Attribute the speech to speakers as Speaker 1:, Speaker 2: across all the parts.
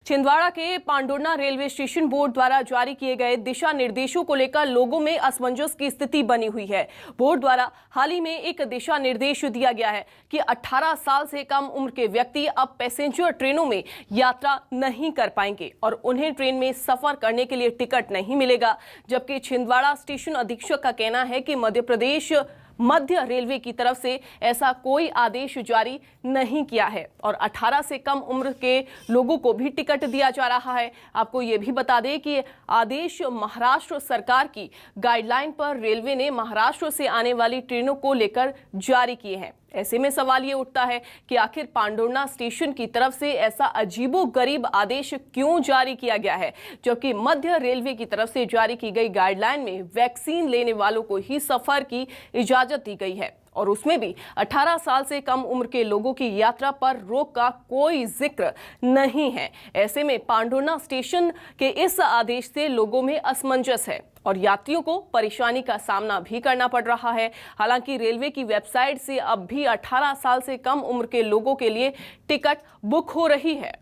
Speaker 1: छिंदवाड़ा के Pandhurna railway station board द्वारा जारी किए गए दिशा निर्देशों को लेकर लोगों में असमंजस की स्थिति बनी हुई है। बोर्ड द्वारा हाल ही में एक दिशा निर्देश दिया गया है कि 18 साल से कम उम्र के व्यक्ति अब पैसेंजर ट्रेनों में यात्रा नहीं कर पाएंगे और उन्हें ट्रेन में सफर करने के लिए टिकट नहीं मिलेगा। जबकि छिंदवाड़ा स्टेशन अधीक्षक का कहना है कि मध्य प्रदेश मध्य रेलवे की तरफ से ऐसा कोई आदेश जारी नहीं किया है और 18 से कम उम्र के लोगों को भी टिकट दिया जा रहा है। आपको ये भी बता दें कि आदेश महाराष्ट्र सरकार की गाइडलाइन पर रेलवे ने महाराष्ट्र से आने वाली ट्रेनों को लेकर जारी किए हैं। ऐसे में सवाल ये उठता है कि आखिर पांडुर्ना स्टेशन की तरफ से ऐसा अजीबोगरीब आदेश क्यों जारी किया गया है, जबकि मध्य रेलवे की तरफ से जारी की गई गाइडलाइन में वैक्सीन लेने वालों को ही सफर की इजाजत दी गई है और उसमें भी 18 साल से कम उम्र के लोगों की यात्रा पर रोक का कोई जिक्र नहीं है। ऐसे में पांडुर्ना स्टेशन के इस आदेश से लोगों में असमंजस है और यात्रियों को परेशानी का सामना भी करना पड़ रहा है। हालांकि रेलवे की वेबसाइट से अब भी 18 साल से कम उम्र के लोगों के लिए टिकट बुक हो रही है।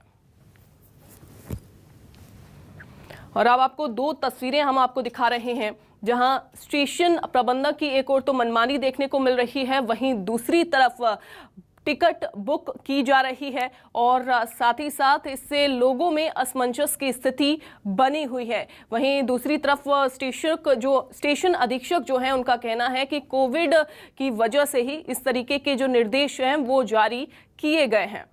Speaker 1: और अब आपको दो तस्वीरें हम आपको दिखा रहे हैं, जहां स्टेशन प्रबंधक की एक ओर तो मनमानी देखने को मिल रही है, वहीं दूसरी तरफ टिकट बुक की जा रही है और साथ ही साथ इससे लोगों में असमंजस की स्थिति बनी हुई है। वहीं दूसरी तरफ स्टेशन अधीक्षक जो हैं उनका कहना है कि कोविड की वजह से ही इस तरीके के जो निर्देश हैं वो जारी किए गए हैं।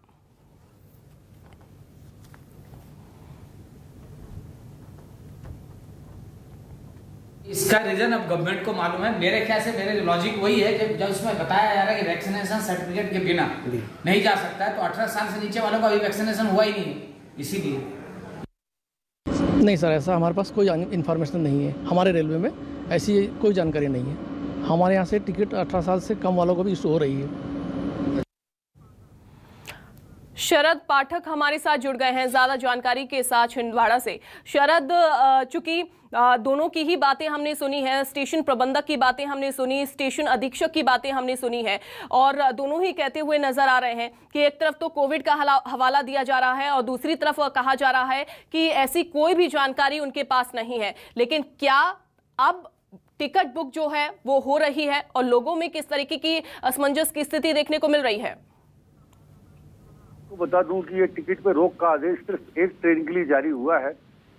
Speaker 2: इसका रीजन अब गवर्नमेंट को मालूम है। मेरे ख्याल से मेरे लॉजिक वही है कि जब इसमें बताया जा रहा है कि वैक्सीनेशन सर्टिफिकेट के बिना नहीं जा सकता है, तो 18 साल से नीचे वालों का अभी वैक्सीनेशन हुआ ही नहीं है, इसीलिए।
Speaker 3: नहीं सर, ऐसा हमारे पास कोई इन्फॉर्मेशन नहीं है। हमारे रेलवे में ऐसी कोई जानकारी नहीं है। हमारे यहाँ से टिकट 18 साल से कम वालों को भी इशू हो रही है।
Speaker 1: शरद पाठक हमारे साथ जुड़ गए हैं ज्यादा जानकारी के साथ छिंदवाड़ा से। शरद, चूंकि दोनों की ही बातें हमने सुनी है, स्टेशन प्रबंधक की बातें हमने सुनी, स्टेशन अधीक्षक की बातें हमने सुनी है और दोनों ही कहते हुए नजर आ रहे हैं कि एक तरफ तो कोविड का हवाला दिया जा रहा है और दूसरी तरफ कहा जा रहा है कि ऐसी कोई भी जानकारी उनके पास नहीं है। लेकिन क्या अब टिकट बुक जो है वो हो रही है और लोगों में किस तरीके की असमंजस की स्थिति देखने को मिल रही है?
Speaker 4: बता दूं कि ये टिकट पे रोक का आदेश सिर्फ एक ट्रेन के लिए जारी हुआ है,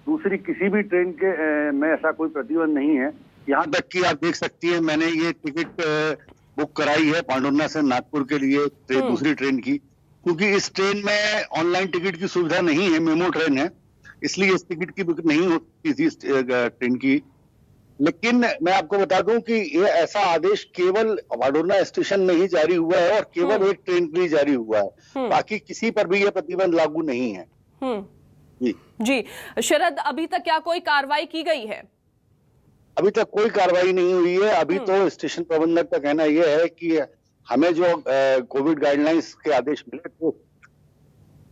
Speaker 4: दूसरी किसी भी ट्रेन के में ऐसा कोई प्रतिबंध नहीं है। यहाँ तक कि आप देख सकती हैं, मैंने ये टिकट बुक कराई है पांडुर्ना से नागपुर के लिए दूसरी ट्रेन की, क्योंकि इस ट्रेन में ऑनलाइन टिकट की सुविधा नहीं है, मेमो ट्रेन है, इसलिए इस टिकट की बुक नहीं होती थी ट्रेन की। लेकिन मैं आपको बता दूं कि ये ऐसा आदेश केवल पांडुर्ना स्टेशन में ही जारी हुआ है और केवल एक ट्रेन के लिए जारी हुआ है, बाकी किसी पर भी यह प्रतिबंध लागू नहीं है।
Speaker 1: जी शरद, अभी तक क्या कोई कार्रवाई की गई है?
Speaker 4: अभी तक कोई कार्रवाई नहीं हुई है। अभी तो स्टेशन प्रबंधक का कहना यह है कि हमें जो कोविड गाइडलाइंस के आदेश मिले तो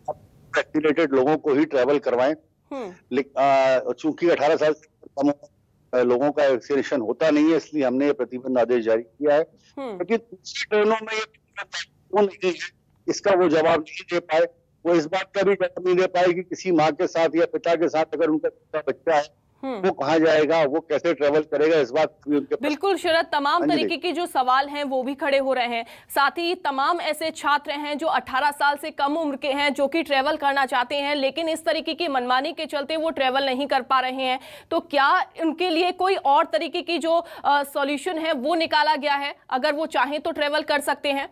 Speaker 4: वैक्सीनेटेड लोगों को ही ट्रैवल करवाएं। चूंकि 18 साल से कम लोगों का वैक्सीनेशन होता नहीं है, इसलिए हमने ये प्रतिबंध आदेश जारी किया है। लेकिन दूसरी ट्रेनों में ये नहीं है, इसका वो जवाब नहीं दे पाए। वो इस बात का भी जवाब नहीं दे पाए कि किसी माँ के साथ या पिता के साथ अगर उनका बच्चा है वो कहाँ जाएगा, वो कैसे ट्रेवल करेगा, इस बात की उनके पास।
Speaker 1: बिल्कुल शरद, तमाम तरीके के जो सवाल हैं वो भी खड़े हो रहे हैं। साथ ही तमाम ऐसे छात्र हैं जो 18 साल से कम उम्र के हैं, जो कि ट्रेवल करना चाहते हैं, लेकिन इस तरीके की मनमानी के चलते वो ट्रेवल नहीं कर पा रहे हैं। तो क्या उनके लिए कोई और तरीके की जो सॉल्यूशन है वो निकाला गया है? अगर वो चाहें तो ट्रेवल कर सकते हैं।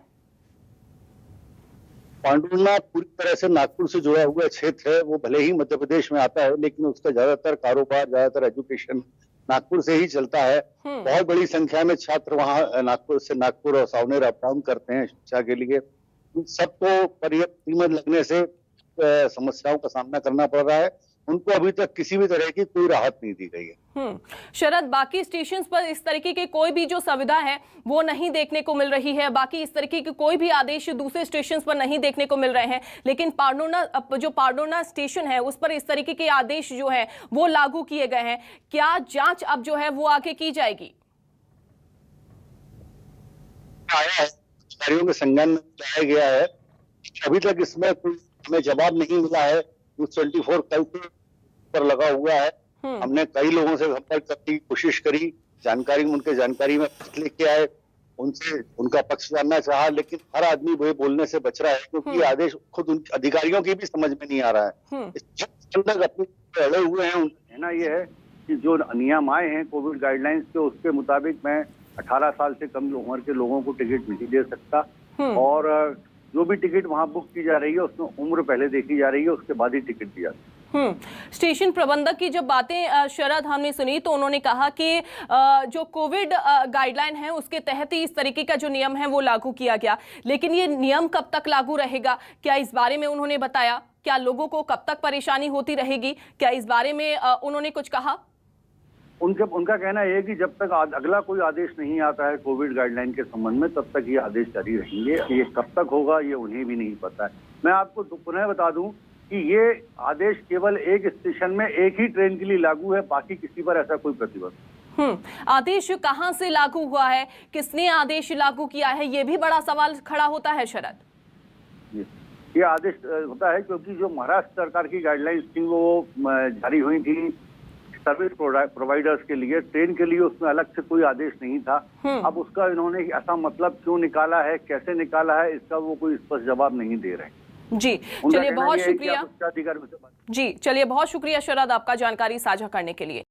Speaker 4: पांडुर्ना पूरी तरह से नागपुर से जुड़ा हुआ क्षेत्र है। वो भले ही मध्य प्रदेश में आता है, लेकिन उसका ज्यादातर कारोबार, ज्यादातर एजुकेशन नागपुर से ही चलता है। बहुत बड़ी संख्या में छात्र वहाँ नागपुर और सावनेर अप डाउन करते हैं शिक्षा के लिए। सबको पर्याप्त कीमत लगने से समस्याओं का सामना करना पड़ रहा है। उनको अभी तक किसी भी तरह की कोई राहत नहीं दी गई है।
Speaker 1: शरद, बाकी स्टेशन पर इस तरीके के कोई भी जो सुविधा है वो नहीं देखने को मिल रही है, बाकी इस तरीके के कोई भी आदेश दूसरे स्टेशन पर नहीं देखने को मिल रहे हैं, लेकिन पांडुर्ना स्टेशन है उस पर इस तरीके के आदेश जो है वो लागू किए गए हैं। क्या जांच अब जो है वो आगे की जाएगी?
Speaker 4: अधिकारियों के संज्ञान में लाया गया है, अभी तक इसमें कोई हमें जवाब नहीं मिला है न्यूज़ 24 कल से पर लगा हुआ है। हमने कई लोगों से संपर्क करने की कोशिश करी, उनके जानकारी में लेके आए, उनसे उनका पक्ष जानना चाहा, लेकिन हर आदमी वो बोलने से बच रहा है क्योंकि ये आदेश खुद उन अधिकारियों की भी समझ में नहीं आ रहा है। इस तक अपने अड़े हुए हैं। कहना ये है कि जो नियम आए हैं कोविड गाइडलाइंस के, उसके मुताबिक मैं 18 साल से कम उम्र के लोगों को टिकट नहीं दे सकता, और जो भी टिकट वहां बुक की जा रही है उसमें उम्र पहले देखी जा रही है, उसके बाद ही टिकट दिया।
Speaker 1: स्टेशन प्रबंधक की जब बातें शरद हमने सुनी तो उन्होंने कहा कि जो कोविड गाइडलाइन है उसके तहत ही इस तरीके का जो नियम है वो लागू किया गया, लेकिन ये नियम कब तक लागू रहेगा, क्या इस बारे में उन्होंने बताया? क्या लोगों को कब तक परेशानी होती रहेगी, क्या इस बारे में उन्होंने कुछ कहा?
Speaker 4: उनका कहना यह है कि जब तक अगला कोई आदेश नहीं आता है कोविड गाइडलाइन के संबंध में, तब तक ये आदेश जारी रहेंगे। ये कब तक होगा ये उन्हें भी नहीं पता है। मैं आपको पुनः बता दूं कि ये आदेश केवल एक स्टेशन में एक ही ट्रेन के लिए लागू है, बाकी किसी पर ऐसा कोई प्रतिबंध।
Speaker 1: आदेश कहां से लागू हुआ है, किसने आदेश लागू किया है, ये भी बड़ा सवाल खड़ा होता है शरद।
Speaker 4: ये आदेश होता है क्योंकि जो महाराष्ट्र सरकार की गाइडलाइंस थी वो जारी हुई थी सर्विस प्रोवाइडर्स के लिए, ट्रेन के लिए उसमें अलग से कोई आदेश नहीं था। अब उसका इन्होंने ऐसा मतलब क्यों निकाला है, कैसे निकाला है, इसका वो कोई स्पष्ट जवाब नहीं दे रहे।
Speaker 1: जी चलिए, बहुत शुक्रिया।
Speaker 4: अधिकारी
Speaker 1: जी चलिए, बहुत शुक्रिया शरद आपका जानकारी साझा करने के लिए।